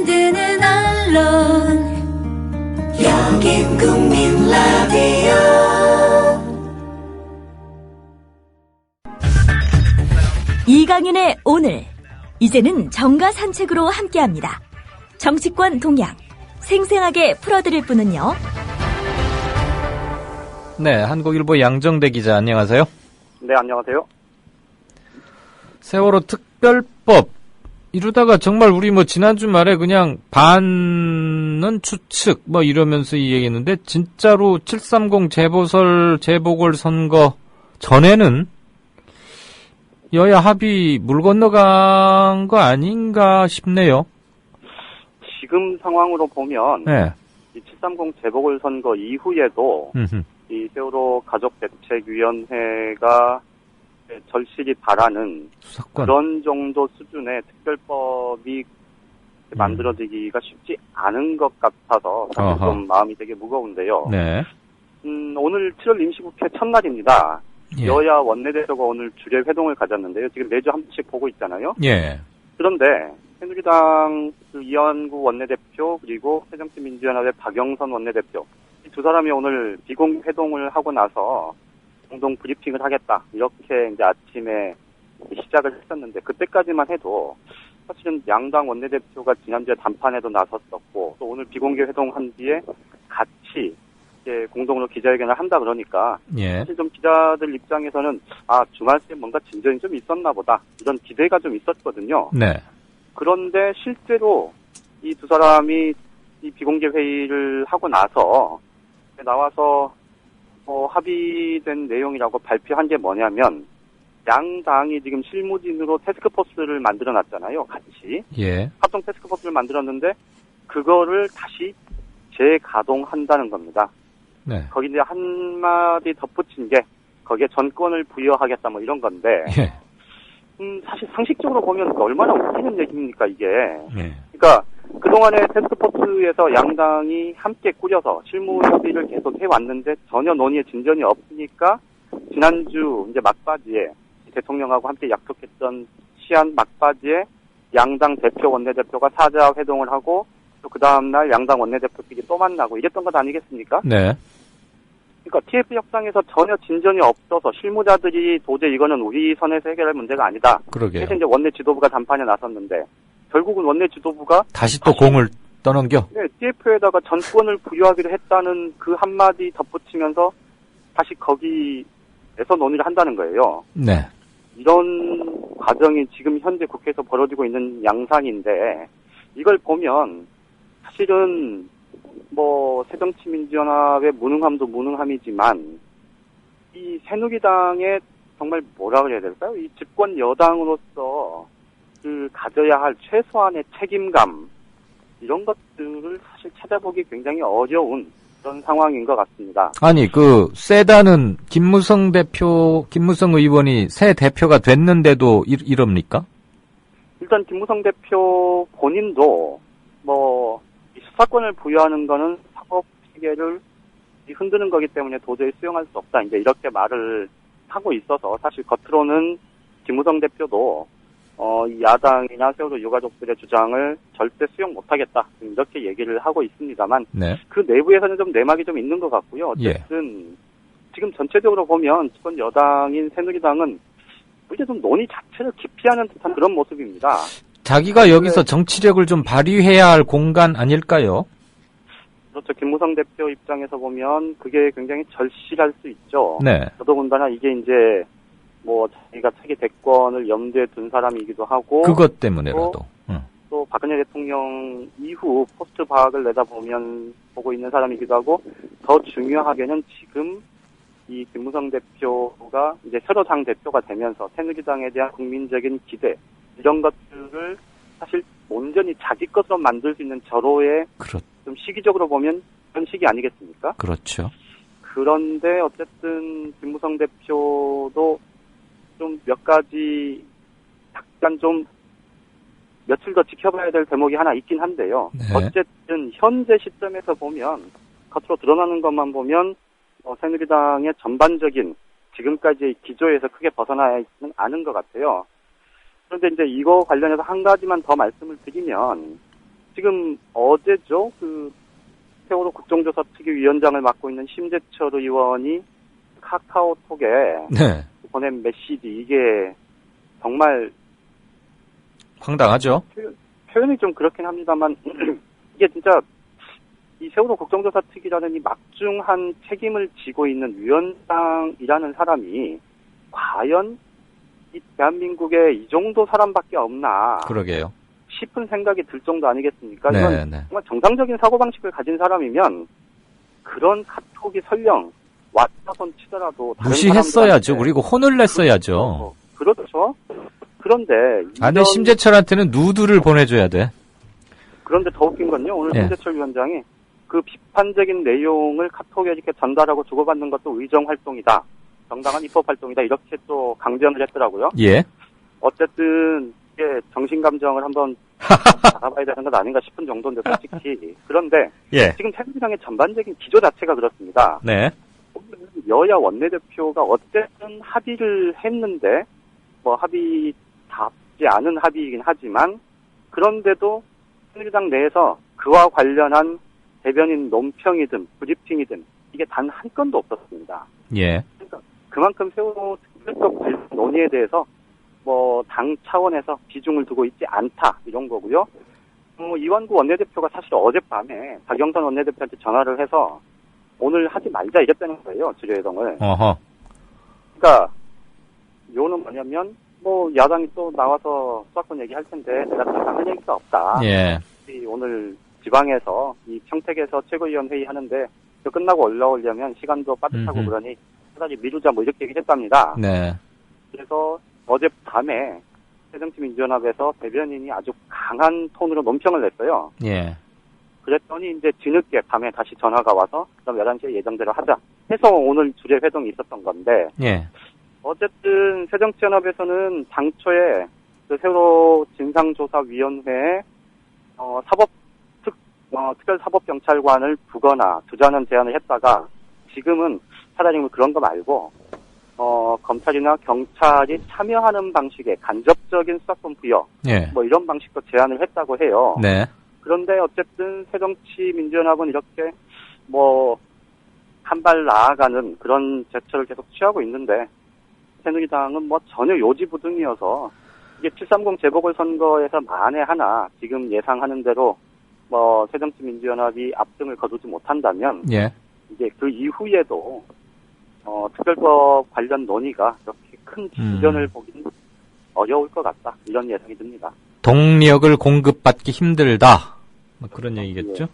만드는 언론 여긴 국민 라디오. 이강윤의 오늘, 이제는 정가 산책으로 함께합니다. 정치권 동향 생생하게 풀어드릴 분은요. 네, 한국일보 양정대 기자 안녕하세요. 네, 안녕하세요. 세월호 특별법 이러다가 정말 우리 지난주 말에 그냥 반은 추측 이러면서 이 얘기했는데, 진짜로 730 재보궐선거 전에는 여야 합의 물 건너간 거 아닌가 싶네요. 지금 상황으로 보면 네. 이 730 재보궐선거 이후에도 이 세월호 가족대책위원회가 절실히 바라는 수사권. 그런 정도 수준의 특별법이 만들어지기가 쉽지 않은 것 같아서 사실 좀 마음이 되게 무거운데요. 네. 오늘 7월 임시국회 첫날입니다. 예. 여야 원내대표가 오늘 주례 회동을 가졌는데요. 지금 매주 한 번씩 보고 있잖아요. 예. 그런데 새누리당 이완구 원내대표 그리고 새정치민주연합의 박영선 원내대표 이 두 사람이 오늘 비공개 회동을 하고 나서 공동 브리핑을 하겠다 이렇게 이제 아침에 시작을 했었는데, 그때까지만 해도 사실은 양당 원내대표가 지난주에 단판에도 나섰었고 또 오늘 비공개 회동한 뒤에 같이 이제 공동으로 기자회견을 한다 그러니까 사실 좀 기자들 입장에서는 주말새 뭔가 진전이 좀 있었나 보다 이런 기대가 좀 있었거든요. 네. 그런데 실제로 이 두 사람이 이 비공개 회의를 하고 나서 합의된 내용이라고 발표한 게 뭐냐면, 양당이 지금 실무진으로 태스크포스를 만들어놨잖아요. 같이. 예. 합동 태스크포스를 만들었는데 그거를 다시 재가동한다는 겁니다. 네. 거기 이제 한마디 덧붙인 게 거기에 전권을 부여하겠다 이런 건데 예. 사실 상식적으로 보면 얼마나 웃기는 얘기입니까 이게. 예. 그러니까 그동안에 태스크포스에서 양당이 함께 꾸려서 실무 협의를 계속 해왔는데 전혀 논의에 진전이 없으니까 지난주 이제 막바지에 대통령하고 함께 약속했던 시한 막바지에 양당 대표 원내대표가 사자 회동을 하고 또 그 다음날 양당 원내대표끼리 또 만나고 이랬던 것 아니겠습니까? 네. 그러니까 TF 협상에서 전혀 진전이 없어서 실무자들이 도저히 이거는 우리 선에서 해결할 문제가 아니다. 그러게요. 그래서 이제 원내 지도부가 담판에 나섰는데 결국은 원내 지도부가 다시 또 공을 떠넘겨? 네, TF에다가 전권을 부여하기로 했다는 그 한마디 덧붙이면서 다시 거기에서 논의를 한다는 거예요. 네. 이런 과정이 지금 현재 국회에서 벌어지고 있는 양상인데, 이걸 보면 사실은 새정치민주연합의 무능함도 무능함이지만 이 새누리당의 정말 뭐라 그래야 될까요? 이 집권 여당으로서 가져야 할 최소한의 책임감 이런 것들을 사실 찾아보기 굉장히 어려운 그런 상황인 것 같습니다. 아니 세다는 김무성 의원이 새 대표가 됐는데도 이럽니까? 일단 김무성 대표 본인도 이 수사권을 부여하는 거는 사법 체계를 흔드는 거기 때문에 도저히 수용할 수 없다. 이제 이렇게 말을 하고 있어서 사실 겉으로는 김무성 대표도 이 야당이나 세월호 유가족들의 주장을 절대 수용 못하겠다 이렇게 얘기를 하고 있습니다만 네. 그 내부에서는 좀 내막이 좀 있는 것 같고요. 어쨌든 지금 전체적으로 보면 집권 여당인 새누리당은 이제 좀 논의 자체를 기피하는 듯한 그런 모습입니다. 자기가 여기서 정치력을 좀 발휘해야 할 공간 아닐까요? 그렇죠. 김무성 대표 입장에서 보면 그게 굉장히 절실할 수 있죠. 네. 더더군다나 이게 이제 자기가 차기 대권을 염두에 둔 사람이기도 하고 그것 때문에라도 또 박근혜 대통령 이후 포스트 박을 내다보면 보고 있는 사람이기도 하고, 더 중요하게는 지금 이 김무성 대표가 이제 새로 당 대표가 되면서 새누리당에 대한 국민적인 기대 이런 것들을 사실 온전히 자기 것으로 만들 수 있는 절호의 좀 시기적으로 보면 그런 시기 아니겠습니까? 그렇죠. 그런데 어쨌든 김무성 대표도 좀 몇 가지 약간 좀 며칠 더 지켜봐야 될 대목이 하나 있긴 한데요. 네. 어쨌든 현재 시점에서 보면 겉으로 드러나는 것만 보면 새누리당의 전반적인 지금까지의 기조에서 크게 벗어나 있지는 않은 것 같아요. 그런데 이제 이거 관련해서 한 가지만 더 말씀을 드리면 지금 어제죠. 세월호 국정조사 특위위원장을 맡고 있는 심재철 의원이 카카오톡에 네. 보낸 메시지, 이게 정말 황당하죠. 표현이 좀 그렇긴 합니다만 이게 진짜 이 세월호 국정조사 특위라는 이 막중한 책임을 지고 있는 위원장이라는 사람이 과연 이 대한민국에 이 정도 사람밖에 없나 그러게요. 싶은 생각이 들 정도 아니겠습니까? 네, 이건 네. 정말 정상적인 사고방식을 가진 사람이면 그런 카톡이 설령 왔다손 치더라도 다른 무시했어야죠. 사람들한테 그리고 혼을 냈어야죠. 그렇죠. 그런데 아니, 심재철한테는 누드를 보내줘야 돼. 그런데 더 웃긴 건요. 오늘 예. 심재철 위원장이 그 비판적인 내용을 카톡에 이렇게 전달하고 주고받는 것도 의정활동이다. 정당한 입법활동이다. 이렇게 또 강변을 했더라고요. 예. 어쨌든 이게 정신감정을 한번 알아봐야 되는 것 아닌가 싶은 정도인데 솔직히. 그런데 예. 지금 새누리당의 전반적인 기조 자체가 그렇습니다. 네. 여야 원내대표가 어쨌든 합의를 했는데 뭐 합의답지 않은 합의이긴 하지만 그런데도 새누리당 내에서 그와 관련한 대변인 논평이든 브리핑이든 이게 단 한 건도 없었습니다. 예. 그러니까 그만큼 세월호 특별법 관련 논의에 대해서 뭐 당 차원에서 비중을 두고 있지 않다 이런 거고요. 이완구 원내대표가 사실 어젯밤에 박영선 원내대표한테 전화를 해서 오늘 하지 말자 이랬다는 거예요. 주례회동을. 어허. 그러니까 요는 뭐냐면 뭐 야당이 또 나와서 수사권 얘기할 텐데 내가 더 이상 할 얘기가 없다. 예. 오늘 지방에서 이 평택에서 최고위원 회의 하는데 그 끝나고 올라오려면 시간도 빠듯하고 그러니 차라리 미루자 뭐 이렇게 얘기했답니다. 네. 그래서 어젯밤에 새정치민주연합에서 대변인이 아주 강한 톤으로 논평을 냈어요. 예. 그랬더니 이제 뒤늦게 밤에 다시 전화가 와서 그럼 11시에 예정대로 하자 해서 오늘 주례 회동이 있었던 건데 예. 어쨌든 새정치연합에서는 당초에 그 세월호 진상조사위원회에 특별사법경찰관을 두자는 제안을 했다가 지금은 차라리 그런 거 말고 검찰이나 경찰이 참여하는 방식의 간접적인 수사권 부여 예. 뭐 이런 방식도 제안을 했다고 해요. 네. 그런데 어쨌든 새정치민주연합은 이렇게 뭐 한 발 나아가는 그런 제스처를 계속 취하고 있는데 새누리당은 뭐 전혀 요지부동이어서 이게 730 재보궐선거에서 만에 하나 지금 예상하는 대로 뭐 새정치민주연합이 압승을 거두지 못한다면 예. 이제 그 이후에도 특별법 관련 논의가 이렇게 큰 진전을 보기는 어려울 것 같다. 이런 예상이 듭니다. 동력을 공급받기 힘들다. 뭐 그런 얘기겠죠.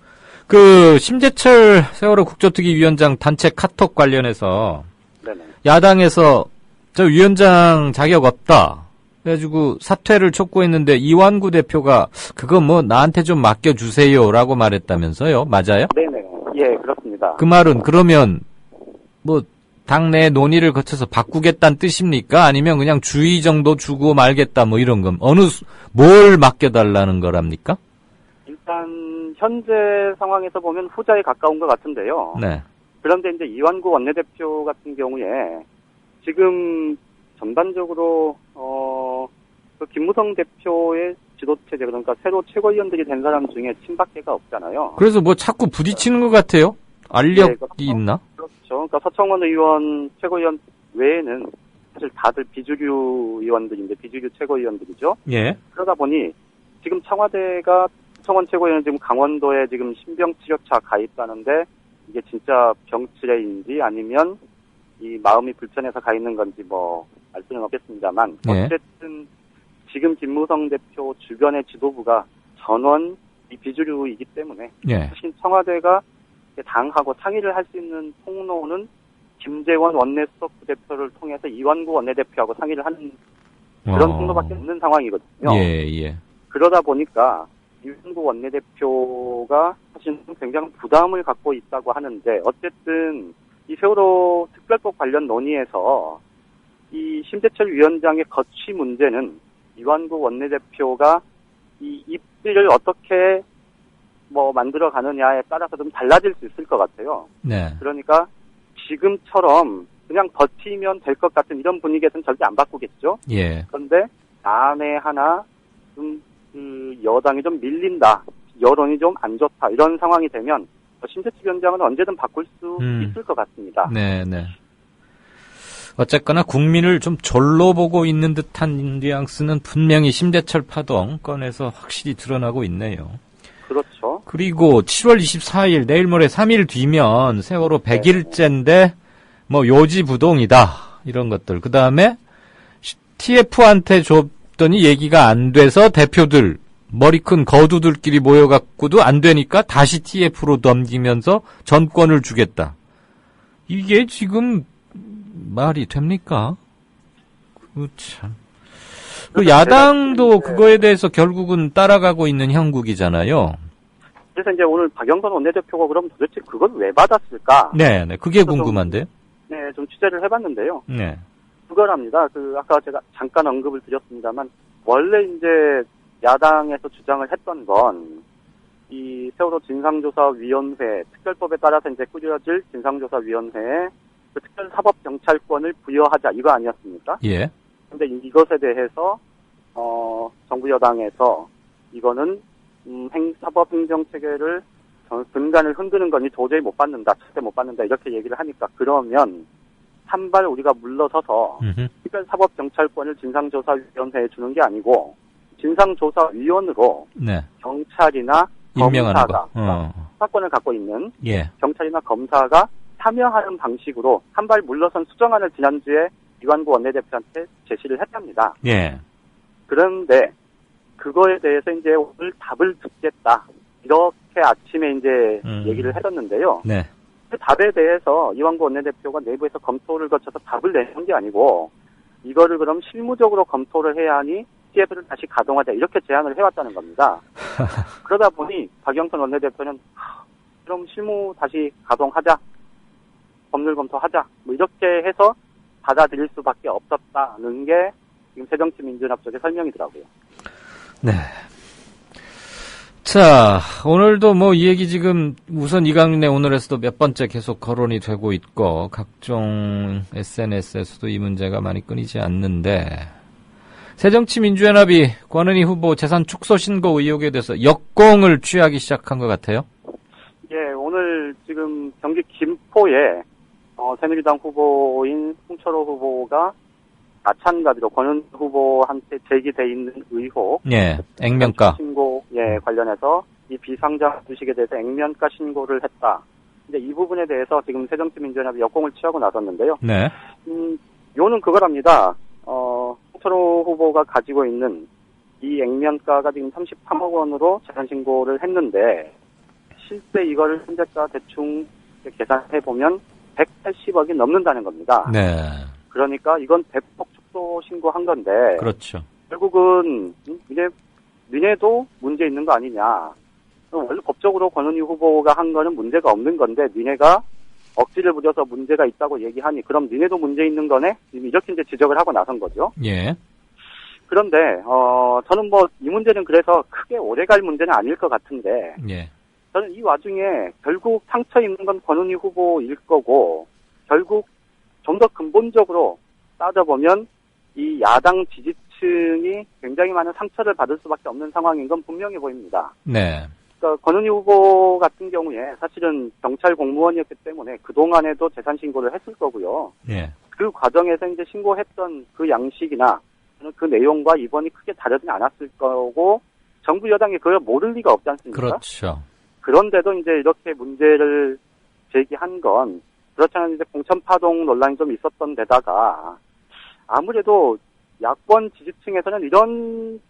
그 심재철 세월호 국조특위위원장 단체 카톡 관련해서 네네. 야당에서 저 위원장 자격 없다. 그래가지고 사퇴를 촉구했는데 이완구 대표가 그거 뭐 나한테 좀 맡겨주세요라고 말했다면서요. 맞아요? 네네. 예, 그렇습니다. 그 말은 그러면 뭐 당내 논의를 거쳐서 바꾸겠다는 뜻입니까? 아니면 그냥 주의 정도 주고 말겠다 뭐 이런 건 뭘 맡겨달라는 거랍니까? 일단 현재 상황에서 보면 후자에 가까운 것 같은데요. 네. 그런데 이제 이완구 원내대표 같은 경우에 지금 전반적으로 그 김무성 대표의 지도체제 그러니까 새로 최고위원들이 된 사람 중에 친박계가 없잖아요. 그래서 뭐 자꾸 부딪히는 것 같아요. 알력이 있나? 그렇죠. 그러니까 서청원 의원 최고위원 외에는 사실 다들 비주류 의원들인데 비주류 최고위원들이죠. 예. 그러다 보니 지금 청와대가 서청원 최고위원은 지금 강원도에 지금 신병치료차 가 있다는데 이게 진짜 병치레인지 아니면 이 마음이 불편해서 가 있는 건지 뭐 알 수는 없겠습니다만 네. 어쨌든 지금 김무성 대표 주변의 지도부가 전원 이 비주류이기 때문에 예. 사실 청와대가 당하고 상의를 할 수 있는 통로는 김재원 원내수석 부대표를 통해서 이완구 원내대표하고 상의를 하는 그런 통로밖에 없는 상황이거든요. 예, 예. 그러다 보니까 이완구 원내대표가 사실 굉장히 부담을 갖고 있다고 하는데 어쨌든 이 세월호 특별법 관련 논의에서 이 심재철 위원장의 거취 문제는 이완구 원내대표가 이 입지를 어떻게 뭐 만들어 가느냐에 따라서 좀 달라질 수 있을 것 같아요. 네. 그러니까 지금처럼 그냥 버티면 될 것 같은 이런 분위기에서는 절대 안 바꾸겠죠. 예. 그런데 안에 하나 좀 그 여당이 좀 밀린다. 여론이 좀 안 좋다 이런 상황이 되면 신재치 위원장은 언제든 바꿀 수 있을 것 같습니다. 네. 어쨌거나 국민을 좀 졸로 보고 있는 듯한 뉘앙스는 분명히 심재철 파동 건에서 확실히 드러나고 있네요. 그렇죠. 그리고 7월 24일 내일 모레 3일 뒤면 세월호 100일째인데 뭐 요지부동이다 이런 것들. 그 다음에 TF한테 줬더니 얘기가 안 돼서 대표들 머리 큰 거두들끼리 모여갖고도 안 되니까 다시 TF로 넘기면서 전권을 주겠다. 이게 지금 말이 됩니까? 참. 그 야당도 그거에 대해서 결국은 따라가고 있는 형국이잖아요. 그래서 이제 오늘 박영선 원내대표가 그럼 도대체 그걸 왜 받았을까? 네, 그게 궁금한데요. 좀 취재를 해봤는데요. 네. 그거랍니다. 아까 제가 잠깐 언급을 드렸습니다만, 원래 이제 야당에서 주장을 했던 건, 이 세월호 진상조사위원회, 특별법에 따라서 이제 꾸려질 진상조사위원회에 그 특별사법경찰권을 부여하자, 이거 아니었습니까? 예. 근데 이것에 대해서, 정부 여당에서 이거는, 사법행정체계를 근간을 흔드는 거니 도저히 못 받는다, 절대 못 받는다, 이렇게 얘기를 하니까, 그러면, 한 발 우리가 물러서서 특별사법경찰권을 진상조사위원회에 주는 게 아니고 진상조사위원으로 네. 경찰이나 임명하는 검사가 사건을 갖고 있는 예. 경찰이나 검사가 참여하는 방식으로 한 발 물러선 수정안을 지난주에 이완구 원내대표한테 제시를 했답니다. 예. 그런데 그거에 대해서 이제 오늘 답을 듣겠다 이렇게 아침에 이제 얘기를 해줬는데요. 네. 그 답에 대해서 이완구 원내대표가 내부에서 검토를 거쳐서 답을 내는 게 아니고 이거를 그럼 실무적으로 검토를 해야 하니 TF를 다시 가동하자 이렇게 제안을 해왔다는 겁니다. 그러다 보니 박영선 원내대표는 그럼 실무 다시 가동하자, 법률 검토하자 뭐 이렇게 해서 받아들일 수밖에 없었다는 게 지금 새정치민주연합 쪽의 설명이더라고요. 네. 자, 오늘도 뭐 이 얘기 지금 우선 이강윤의 오늘에서도 몇 번째 계속 거론이 되고 있고 각종 SNS에서도 이 문제가 많이 끊이지 않는데 새정치민주연합이 권은희 후보 재산 축소 신고 의혹에 대해서 역공을 취하기 시작한 것 같아요. 예, 오늘 지금 경기 김포에 새누리당 후보인 홍철호 후보가 마찬가지로 권은희 후보한테 제기돼 있는 의혹, 예, 액면가 신고 관련해서 이 비상장 주식에 대해서 액면가 신고를 했다. 근데 이 부분에 대해서 지금 새정치민주연합이 역공을 취하고 나섰는데요. 네. 요는 그거랍니다. 홍철호 후보가 가지고 있는 이 액면가가 지금 33억 원으로 재산 신고를 했는데 실제 이거를 현재가 대충 계산해 보면 180억이 넘는다는 겁니다. 네. 그러니까 이건 대폭 축소 신고한 건데. 그렇죠. 결국은 니네도 문제 있는 거 아니냐. 원래 법적으로 권은희 후보가 한 거는 문제가 없는 건데 니네가 억지를 부려서 문제가 있다고 얘기하니 그럼 니네도 문제 있는 거네? 이렇게 이제 지적을 하고 나선 거죠. 예. 그런데 저는 뭐 이 문제는 그래서 크게 오래갈 문제는 아닐 것 같은데. 예. 저는 이 와중에 결국 상처 입는 건 권은희 후보일 거고 결국 좀 더 근본적으로 따져보면 이 야당 지지층이 굉장히 많은 상처를 받을 수밖에 없는 상황인 건 분명해 보입니다. 네. 그러니까 권은희 후보 같은 경우에 사실은 경찰 공무원이었기 때문에 그동안에도 재산 신고를 했을 거고요. 예. 그 과정에서 이제 신고했던 그 양식이나 그 내용과 이번이 크게 다르진 않았을 거고 정부 여당이 그걸 모를 리가 없지 않습니까? 그렇죠. 그런데도 이제 이렇게 문제를 제기한 건 그렇잖아요. 이제 공천파동 논란이 좀 있었던 데다가 아무래도 야권 지지층에서는 이런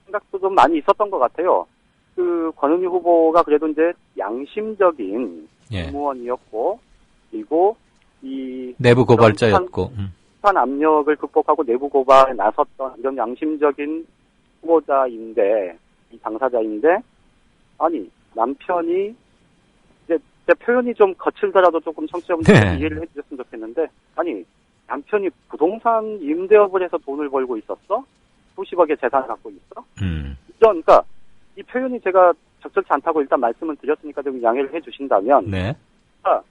생각도 좀 많이 있었던 것 같아요. 그 권은희 후보가 그래도 이제 양심적인 공무원이었고 그리고 이 내부 고발자였고 비판 압력을 극복하고 내부 고발에 나섰던 이런 양심적인 후보자인데 이 당사자인데 아니 남편이 이제 제 표현이 좀 거칠더라도 조금 청취자분들이 이해를 해주셨으면 좋겠는데 아니 남편이 부동산 임대업을 해서 돈을 벌고 있었어? 수십억의 재산을 갖고 있어? 그러니까 이 표현이 제가 적절치 않다고 일단 말씀을 드렸으니까 좀 양해를 해주신다면 그러니까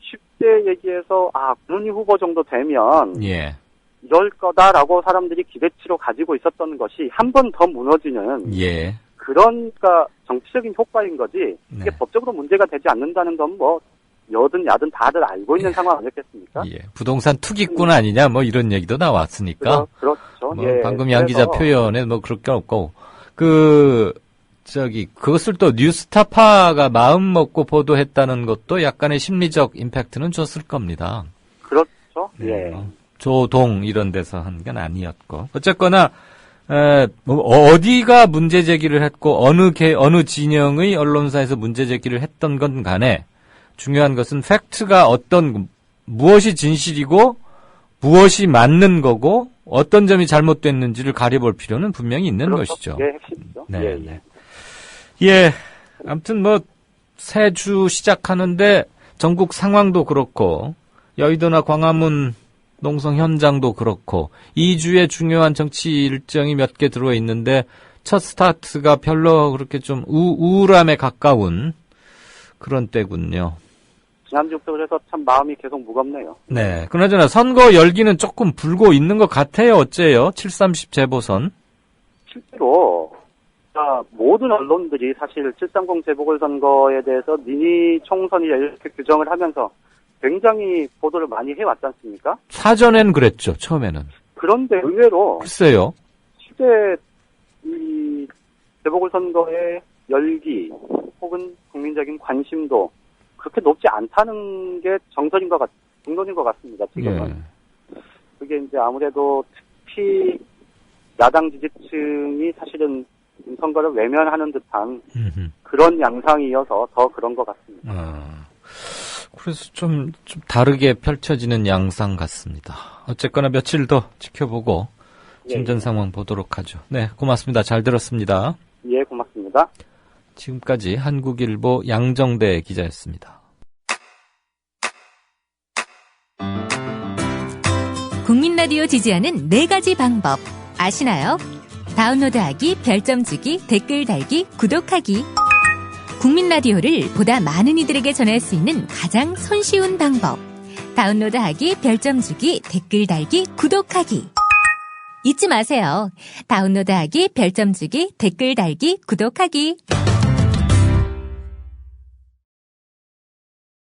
쉽게 얘기해서 권은희 후보 정도 되면 이럴 거다라고 사람들이 기대치로 가지고 있었던 것이 한 번 더 무너지는 그러니까 정치적인 효과인 거지 이게 네. 법적으로 문제가 되지 않는다는 건 뭐 여든 야든 다들 알고 있는 상황 아니겠습니까? 예. 부동산 투기꾼 아니냐 뭐 이런 얘기도 나왔으니까. 그렇죠. 뭐 예. 방금 양 기자 그래서 표현에 뭐 그럴 게 없고 그것을 또 뉴스타파가 마음 먹고 보도했다는 것도 약간의 심리적 임팩트는 줬을 겁니다. 그렇죠. 예. 조동 이런 데서 한 건 아니었고. 어쨌거나 어디가 문제 제기를 했고 어느 진영의 언론사에서 문제 제기를 했던 건 간에 중요한 것은 팩트가 무엇이 진실이고 무엇이 맞는 거고 어떤 점이 잘못됐는지를 가려볼 필요는 분명히 있는 그렇죠. 것이죠. 예, 핵심이죠. 네, 예, 네. 예, 아무튼 뭐 새 주 시작하는데 전국 상황도 그렇고 여의도나 광화문 농성 현장도 그렇고 2주의 중요한 정치 일정이 몇 개 들어와 있는데 첫 스타트가 별로 그렇게 좀 우울함에 가까운 그런 때군요. 지난주부터 그래서 참 마음이 계속 무겁네요. 네. 그나저나 선거 열기는 조금 불고 있는 것 같아요. 어째요? 730 재보선. 실제로 모든 언론들이 사실 730 재보궐선거에 대해서 미니 총선이 이렇게 규정을 하면서 굉장히 보도를 많이 해왔지 않습니까? 사전엔 그랬죠. 처음에는. 그런데 의외로 글쎄요. 실제 이 재보궐선거의 열기 혹은 국민적인 관심도 그렇게 높지 않다는 게 정론인 것 같습니다. 지금은. 예. 그게 이제 아무래도 특히 야당 지지층이 사실은 선거를 외면하는 듯한 그런 양상이어서 더 그런 것 같습니다. 그래서 좀 다르게 펼쳐지는 양상 같습니다. 어쨌거나 며칠 더 지켜보고 진전 상황 보도록 하죠. 네, 고맙습니다. 잘 들었습니다. 예, 고맙습니다. 지금까지 한국일보 양정대 기자였습니다. 국민라디오 지지하는 4가지 방법 아시나요? 다운로드하기, 별점 주기, 댓글 달기, 구독하기. 국민라디오를 보다 많은 이들에게 전할 수 있는 가장 손쉬운 방법. 다운로드하기, 별점 주기, 댓글 달기, 구독하기. 잊지 마세요. 다운로드하기, 별점 주기, 댓글 달기, 구독하기.